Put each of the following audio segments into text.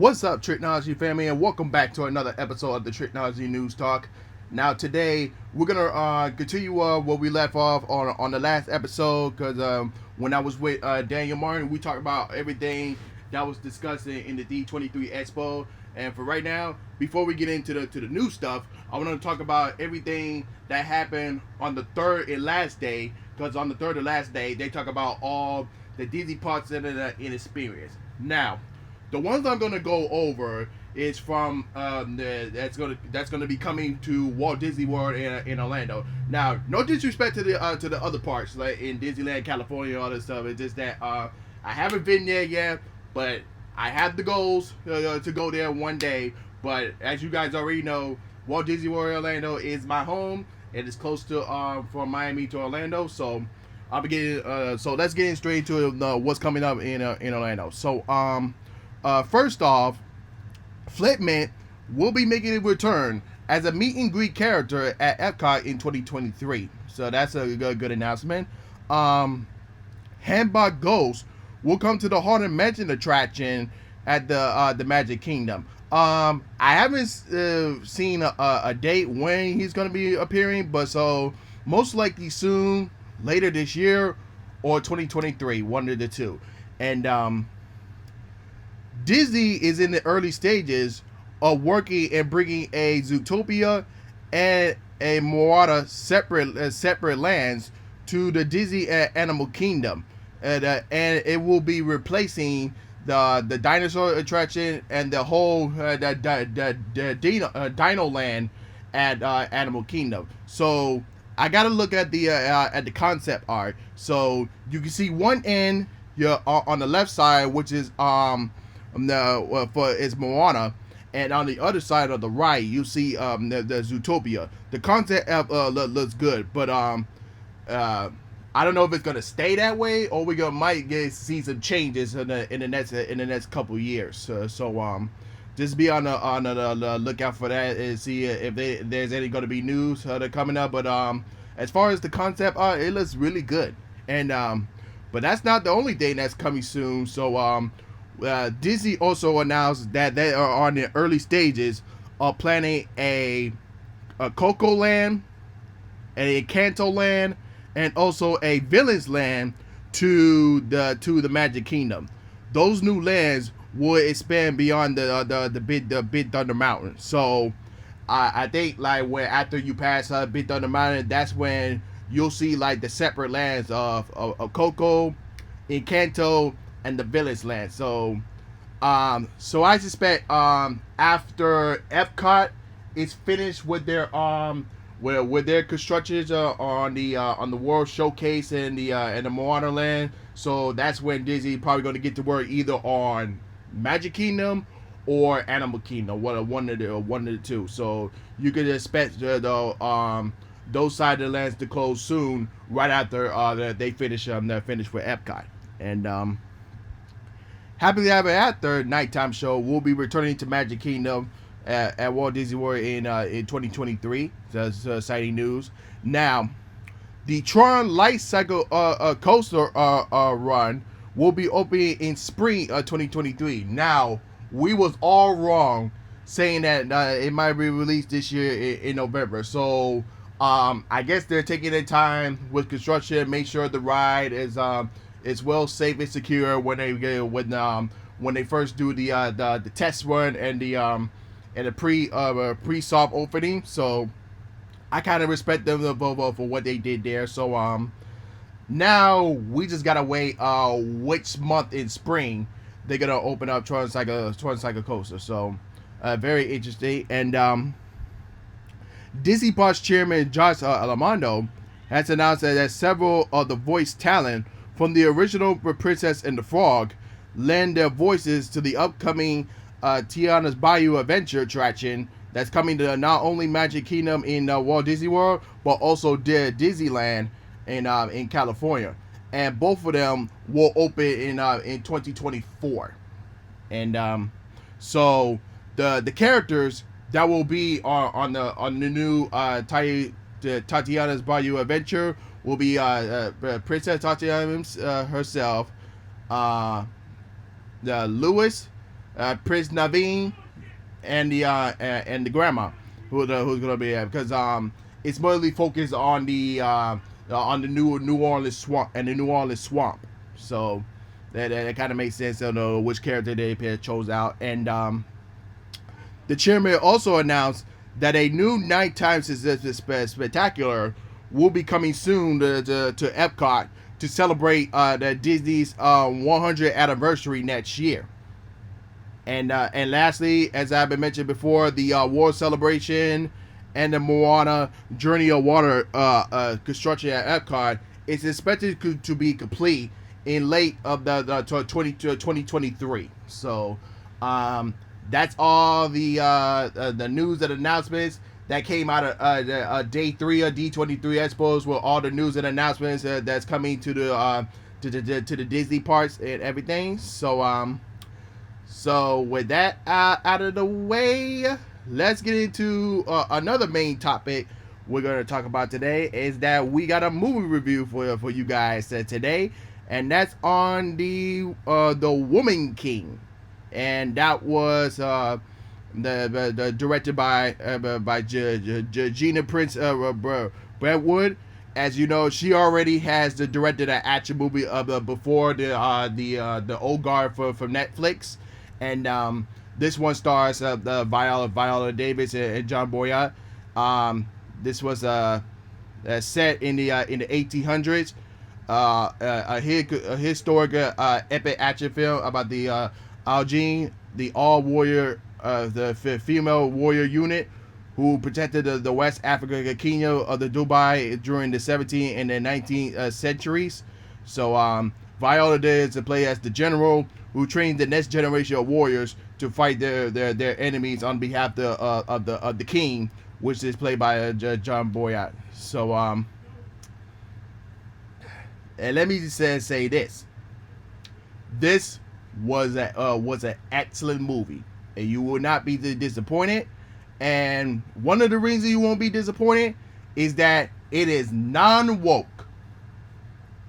What's up, Tricology family, and welcome back to another episode of the Tricology News Talk. Now, today we're gonna continue where we left off on the last episode, because when I was with Daniel Martin, we talked about everything that was discussed in the D23 Expo. And for right now, before we get into the new stuff, I want to talk about everything that happened on the third and last day. Because on the third and last day, they talk about all the Disney parks in experience. Now, the ones I'm gonna go over is from that's gonna be coming to Walt Disney World in Orlando. Now, no disrespect to the other parks like in Disneyland, California, all this stuff. It's just that I haven't been there yet, but I have the goals to go there one day. But as you guys already know, Walt Disney World Orlando is my home. It is close to from Miami to Orlando, so I'll be getting. So let's get straight into what's coming up in Orlando. So first off, Flipment will be making a return as a meet and greet character at Epcot in 2023. So that's a good announcement. Handbot Ghost will come to the Haunted Mansion attraction at the Magic Kingdom. I haven't seen a date when he's going to be appearing, but so most likely soon, later this year or 2023, one of the two. And Disney is in the early stages of working and bringing a Zootopia and a Moana separate lands to the Disney Animal Kingdom, and it will be replacing the dinosaur attraction and the whole Dino Land at Animal Kingdom. So I gotta look at the concept art. So you can see one end on the left side, which is for it's Moana, and on the other side of the right, you see the Zootopia. The concept looks good, but I don't know if it's gonna stay that way, or we might see some changes in the next couple years. So just be on the lookout for that and see if there's any gonna be news that are coming up. But as far as the concept art, it looks really good. And but that's not the only thing that's coming soon. So Disney also announced that they are on the early stages of planning a Coco Land, a Encanto Land, and also a Villains Land to the Magic Kingdom. Those new lands will expand beyond the Big Thunder Mountain. So I think like when after you pass Big Thunder Mountain, that's when you'll see like the separate lands of Coco, Encanto, and the Villains Land. So so I suspect after Epcot is finished with their with their constructions on the World Showcase and the Moana Land, so that's when Disney probably going to get to work either on Magic Kingdom or Animal Kingdom, one of the two. So you could expect those side of the lands to close soon, right after they finish with Epcot. And Happily Ever After nighttime show will be returning to Magic Kingdom at Walt Disney World in 2023. That's exciting news. Now, the Tron Light Cycle coaster run will be opening in spring 2023. Now, we was all wrong saying that it might be released this year in November. So I guess they're taking their time with construction, make sure the ride is well safe and secure when they first do the test run and the pre-soft opening. So I kind of respect them for what they did there. So now we just gotta wait which month in spring they're gonna open up Tron Cycle Coaster. So very interesting. And Disney Parks chairman Josh Alamondo has announced that several of the voice talent from the original Princess and the Frog lend their voices to the upcoming Tiana's Bayou Adventure attraction that's coming to not only Magic Kingdom in Walt Disney World, but also Disneyland in California. And both of them will open in 2024. And so the characters that will be on the new Tatiana's Bayou Adventure will be Princess Tatiana herself, Louis, Prince Naveen and the grandma who's gonna be there, because it's mostly focused on the New Orleans swamp and the New Orleans swamp. So that kind of makes sense. I don't know which character they chose out. And the chairman also announced that a new nighttime spectacular will be coming soon to Epcot to celebrate the Disney's 100th anniversary next year. And lastly, as I've been mentioned before, the War Celebration and the Moana Journey of Water construction at Epcot is expected to be complete in late of the 2023. So that's all the news and announcements that came out of day 3 of D23 Expos, with all the news and announcements that's coming to the Disney parks and everything. So with that out of the way, let's get into another main topic we're going to talk about today. Is that we got a movie review for you guys today, and that's on the Woman King, and that was the directed by Gina Prince Brentwood. As you know, she already has directed an action movie before the Old Guard from Netflix. And this one stars Viola Davis and John Boyega. This was set in the 1800s. A historic epic action film about the Algene, the all-warrior, the female warrior unit who protected the West Africa kingdom of the Dubai during the 17th and the 19th centuries. So Viola Davis play as the general who trained the next generation of warriors to fight their enemies on behalf of the king, which is played by John Boyega. So and let me just say this: this was an excellent movie, and you will not be disappointed. And one of the reasons you won't be disappointed is that it is non-woke.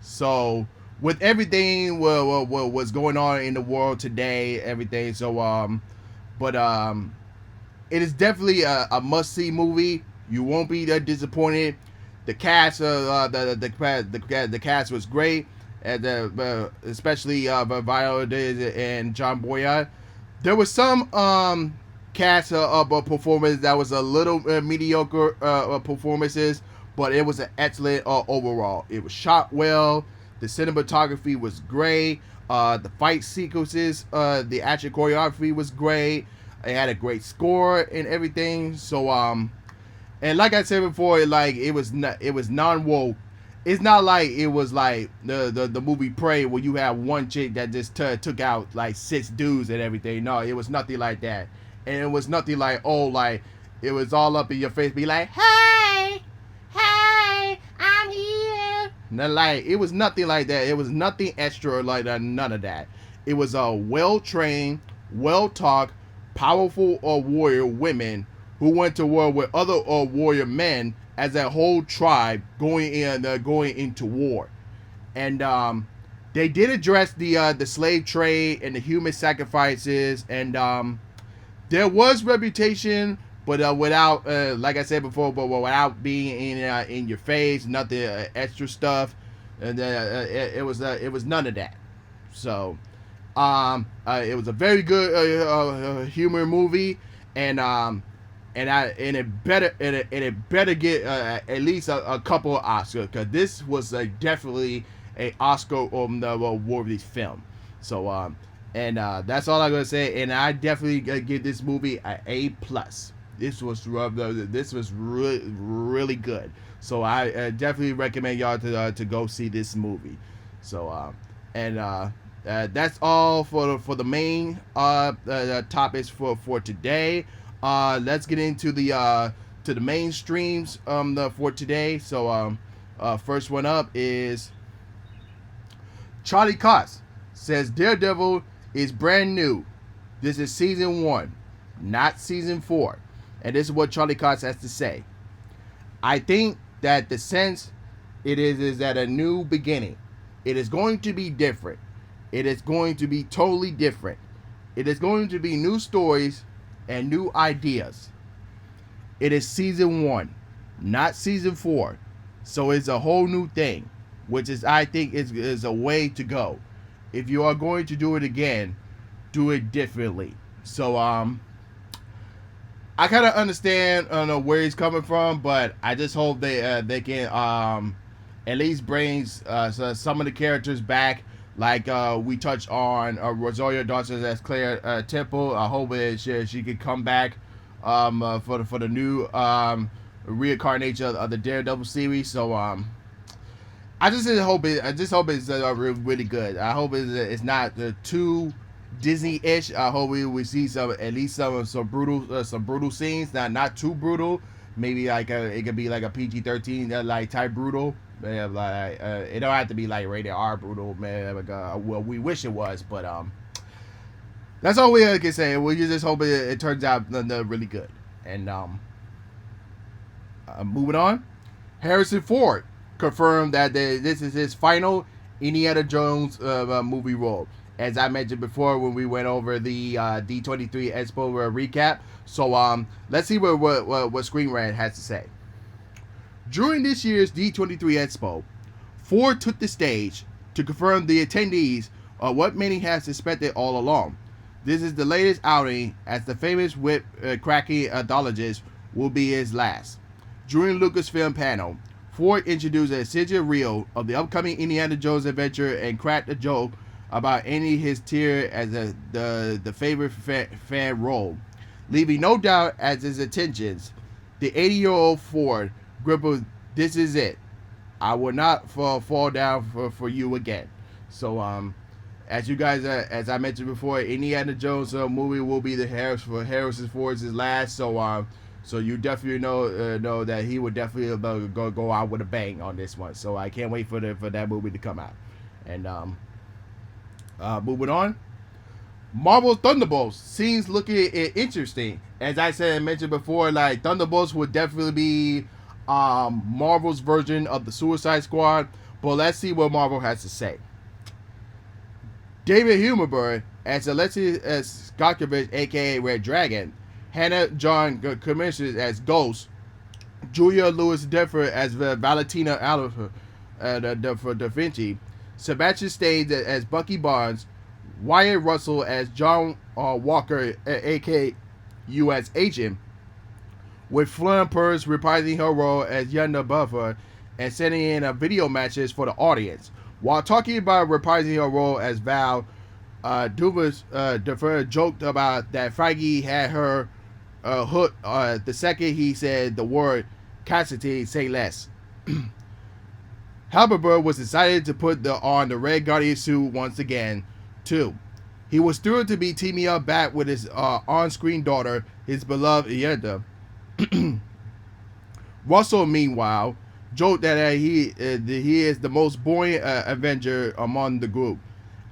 So with everything what's going on in the world today, everything. So but it is definitely a must-see movie. You won't be disappointed. The cast, the cast was great, and especially Viola Davis and John Boyega. There was some cast performance that was a little mediocre performances, but it was an excellent overall. It was shot well. The cinematography was great. The fight sequences, the action choreography was great. It had a great score and everything. So and like I said before, it was non-woke. It's not like it was like the movie Prey, where you have one chick that just took out like 6 dudes and everything. No, it was nothing like that. And it was nothing like, it was all up in your face, be like, hey, I'm here. It was nothing like that. It was nothing extra like that, none of that. It was a well-trained, well-taught, powerful warrior women who went to war with other warrior men as a whole tribe going into war. And they did address the slave trade and the human sacrifices, and there was reputation, but without, like I said before, but without being in your face, nothing extra stuff, and it was none of that. So it was a very good humor movie, and it better get at least a couple of Oscars, because this was definitely a Oscar worthy film. So and that's all I'm gonna say. And I definitely give this movie an A+. This was really good. So I definitely recommend y'all to go see this movie. So that's all for the main topics for today. Let's get into the mainstreams for today. So first one up is Charlie Cox says Daredevil is brand new. This is season 1, not season 4. And this is what Charlie Cox has to say. I think that the sense it is at a new beginning. It is going to be different. It is going to be totally different. It is going to be new stories and new ideas. It is season 1, not season 4. So it's a whole new thing, which is, I think, is a way to go. If you are going to do it again, do it differently. So I kind of understand where he's coming from, but I just hope they can at least bring some of the characters back. Like we touched on Rosario Dawson as Claire Temple. I hope she could come back for the new reincarnation of the Daredevil series. So I just hope it's really good. I hope it's not too Disney-ish. I hope we see at least some brutal scenes. Not too brutal. Maybe like it could be like a PG-13 like type brutal. Like it don't have to be like rated R brutal, man. Like, well, we wish it was, but that's all we can say. We just hope it turns out really good. And moving on, Harrison Ford confirmed that this is his final Indiana Jones movie role. As I mentioned before when we went over the D23 Expo recap. So let's see what Screen Rant has to say. During this year's D23 Expo, Ford took the stage to confirm the attendees of what many have suspected all along. This is the latest outing, as the famous whip cracking anthologist will be his last. During Lucasfilm panel, Ford introduced a sizzle reel of the upcoming Indiana Jones adventure and cracked a joke about ending his tier as the favorite fan role, leaving no doubt as his intentions. The 80-year-old Ford grippled, "This is it. I will not fall down for you again." So as you guys, as I mentioned before, Indiana Jones movie will be the Harrison Ford's last. So you definitely know that he would definitely go out with a bang on this one. So I can't wait for that movie to come out. And moving on, Marvel's Thunderbolts seems looking interesting. As I said and mentioned before, like Thunderbolts would definitely be Marvel's version of the Suicide Squad. But let's see what Marvel has to say. David Humberberg as Alexei Skotkovich, aka Red Dragon, Hannah John Commissioners as Ghost, Julia Louis-Dreyfus as Valentina for Da Vinci, Sebastian Stan as Bucky Barnes, Wyatt Russell as John Walker, aka U.S. Agent, with Florence Purse reprising her role as Yenda Buffer and sending in video matches for the audience. While talking about reprising her role as Val, Duvas joked about that Feige had her hooked the second he said the word Cassidy, say less. Halberberg was excited to put on the Red Guardian suit once again, too. He was thrilled to be teaming up back with his on-screen daughter, his beloved Yenda. Russell, meanwhile, joked that he is the most boring Avenger among the group.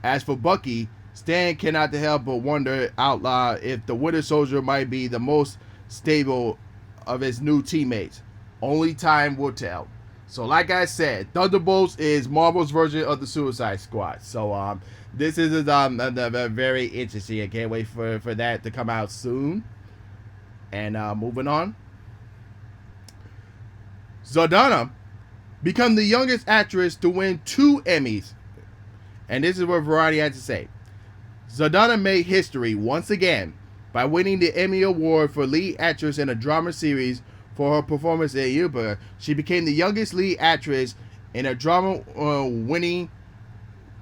As for Bucky, Stan cannot help but wonder out loud if the Winter Soldier might be the most stable of his new teammates. Only time will tell. So like I said, Thunderbolts is Marvel's version of the Suicide Squad. So this is very interesting. I can't wait for that to come out soon. And moving on. Zendaya become the youngest actress to win 2 Emmys. And this is what Variety had to say. Zendaya made history once again by winning the Emmy Award for lead actress in a drama series for her performance in Uber. She became the youngest lead actress in a drama, winning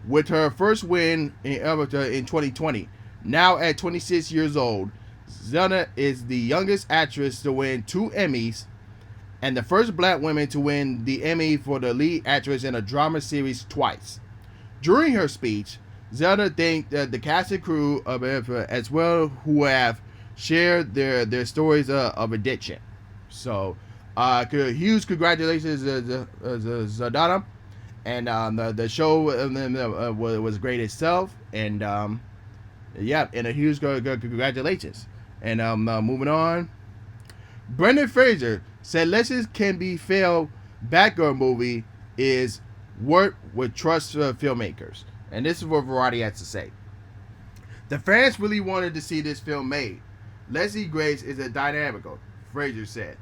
with her first win in 2020. Now at 26 years old, Zendaya is the youngest actress to win 2 Emmys and the first black woman to win the Emmy for the lead actress in a drama series twice. During her speech, Zendaya thanked the cast and crew of as well who have shared their stories of addiction. So, huge congratulations to Zendaya, and the show was great itself, and yeah, and a huge congratulations. And moving on, Brendan Fraser said Legends Can Be Failed Batgirl movie is work with trust filmmakers. And this is what Variety has to say. The fans really wanted to see this film made. Leslie Grace is a dynamical, Fraser said.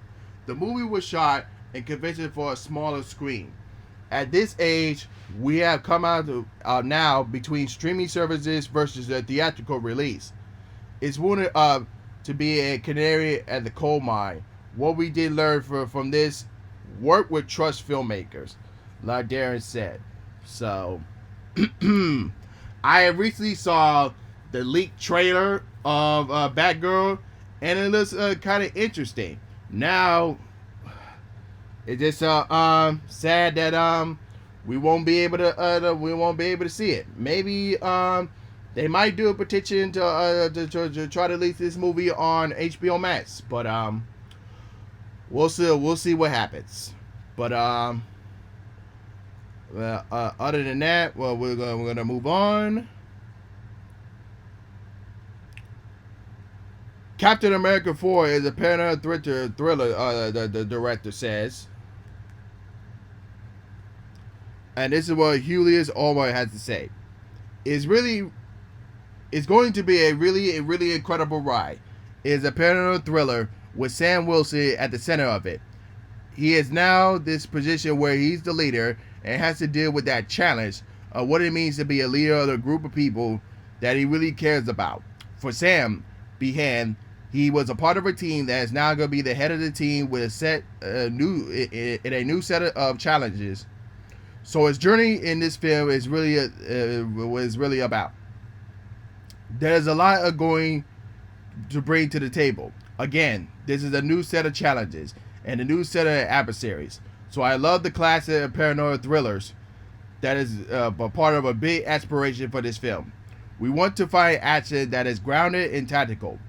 The movie was shot and commissioned for a smaller screen. At this age, we have come out now between streaming services versus a theatrical release. It's wanted to be a canary at the coal mine. What we did learn from this, work with trust filmmakers, like Darren said. So, I recently saw the leaked trailer of Batgirl, and it looks kind of interesting. Now, it's just sad that we won't be able to see it. Maybe they might do a petition to try to release this movie on HBO Max, but we'll see what happens. But other than that, well, we're gonna move on. Captain America 4 is a paranoid thriller, the director says. And this is what Julius Orwell has to say. It's going to be a really incredible ride. It is a paranoid thriller with Sam Wilson at the center of it. He is now this position where he's the leader and has to deal with that challenge of what it means to be a leader of a group of people that he really cares about. For Sam Behan, he was a part of a team that is now going to be the head of the team with a new set of challenges. So his journey in this film is was really about. There's a lot of going to bring to the table. Again, this is a new set of challenges and a new set of adversaries. So I love the classic of paranoid thrillers that is a part of a big aspiration for this film. We want to find action that is grounded and tactical,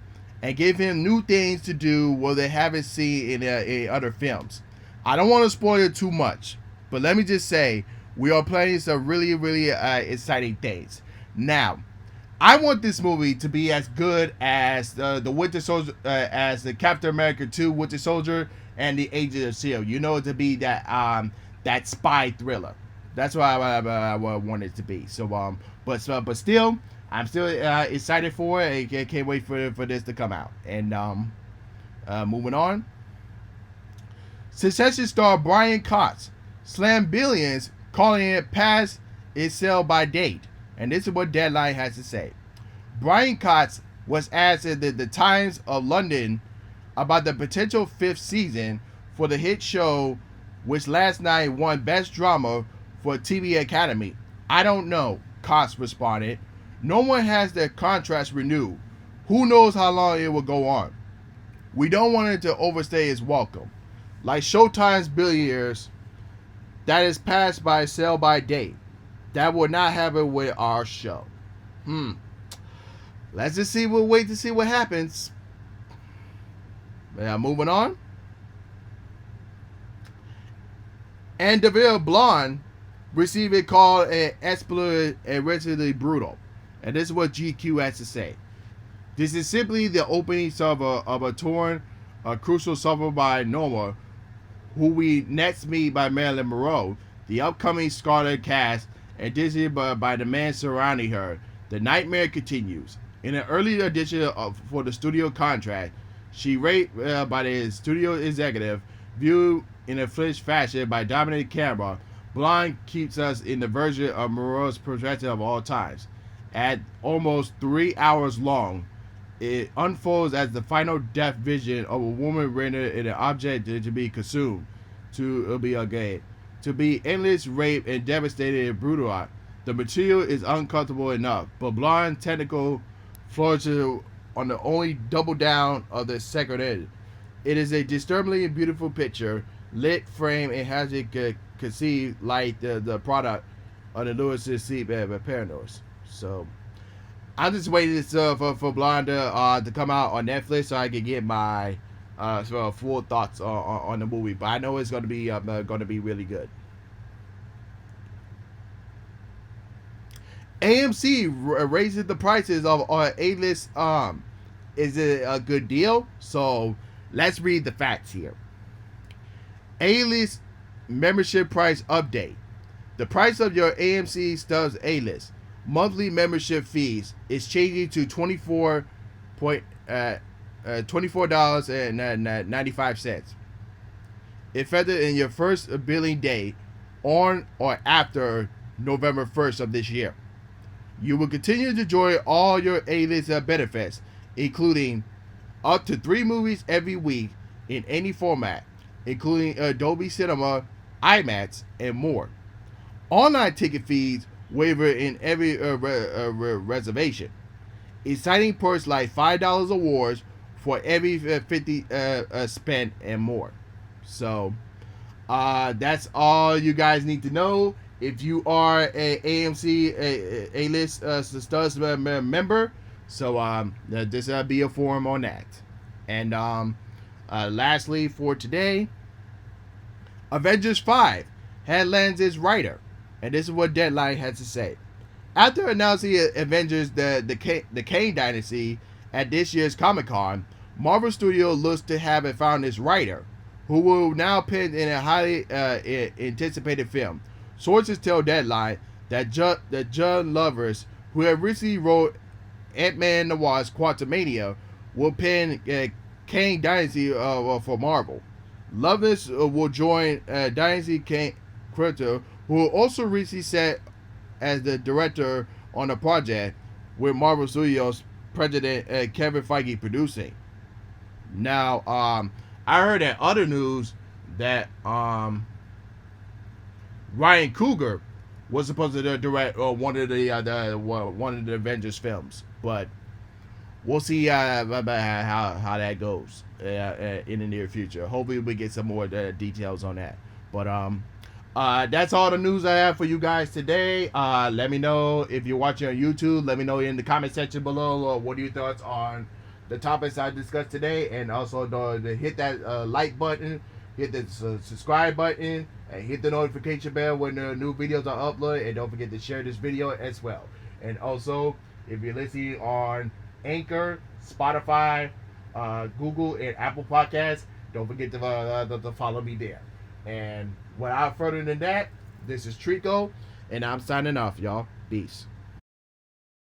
and give him new things to do what they haven't seen in other films. I don't want to spoil it too much, but let me just say, we are planning some really exciting things. Now, I want this movie to be as good as the Winter Soldier, as the Captain America 2 Winter Soldier and the Agent of S.H.I.E.L.D. You know, to be that spy thriller. That's what I want it to be. So, but still, I'm still excited for it. I can't wait for this to come out. And moving on. Succession star Brian Cox slammed billions, calling it past its sell by date. And this is what Deadline has to say. Brian Cox was asked at the Times of London about the potential 5th season for the hit show, which last night won Best Drama for TV Academy. I don't know, Cox responded. No one has their contracts renewed. Who knows how long it will go on? We don't want it to overstay its welcome. Like Showtime's Billionaires, that is passed by sell by date. That will not happen with our show. Let's just see. We'll wait to see what happens. Moving on. And Daredevil Blonde received a call exploited and relatively brutal. And this is what GQ has to say. This is simply the opening of a torn, crucial suffered by Norma, who we next meet by Marilyn Monroe, the upcoming Scarlet cast, and Disney by the man surrounding her. The nightmare continues. In an early edition for the studio contract, she raped by the studio executive, viewed in a flinch fashion by dominant camera. Blonde keeps us in the version of Monroe's perspective of all times. At almost 3 hours long, it unfolds as the final death vision of a woman rendered in an object to be consumed, to be endless rape and devastated and brutal. The material is uncomfortable enough, but Blonde technical flourishes on the only double down of the second edge. It is a disturbingly beautiful picture, lit frame, and has it conceived like the product of the Lewis C. Paranoids. So I'm just waiting for Blonde to come out on Netflix so I can get my full thoughts on the movie. But I know it's going to be really good. AMC raises the prices of A-list. Is it a good deal? So let's read the facts here. A-list membership price update. The price of your AMC Stubs A-list. monthly membership fees is changing to $24.95, effective in your first billing day on or after November 1st of this year. You will continue to enjoy all your A-list benefits, including up to 3 movies every week in any format, including Dolby Cinema, IMAX, and more. Online ticket fees waiver in every reservation. Exciting perks like $5 awards for every 50 spent and more. So that's all you guys need to know. If you are a AMC A-list Stars member, so this be a forum on that. And lastly for today, Avengers 5 headlines its writer, and this is what Deadline had to say. After announcing Avengers the Kane Dynasty at this year's Comic-Con, Marvel Studios looks to have found its writer, who will now pen in a highly anticipated film. Sources tell Deadline that John Lovers, who had recently wrote Ant-Man Noir's Quantumania, will pen Kane Dynasty for Marvel. Lovers will join Dynasty Kane creator, who will also recently set as the director on the project, with Marvel Studios president Kevin Feige producing. Now, I heard that other news that Ryan Coogler was supposed to direct one of the Avengers films, but we'll see how that goes in the near future. Hopefully, we get some more details on that. But that's all the news I have for you guys today. Let me know if you're watching on YouTube. Let me know in the comment section below what are your thoughts on the topics I discussed today, and also hit that like button, hit the subscribe button, and hit the notification bell when the new videos are uploaded. And don't forget to share this video as well. And also, if you're listening on Anchor, Spotify, Google, and Apple Podcasts, don't forget to follow me there. And without further than that, this is Trico, and I'm signing off, y'all. Peace.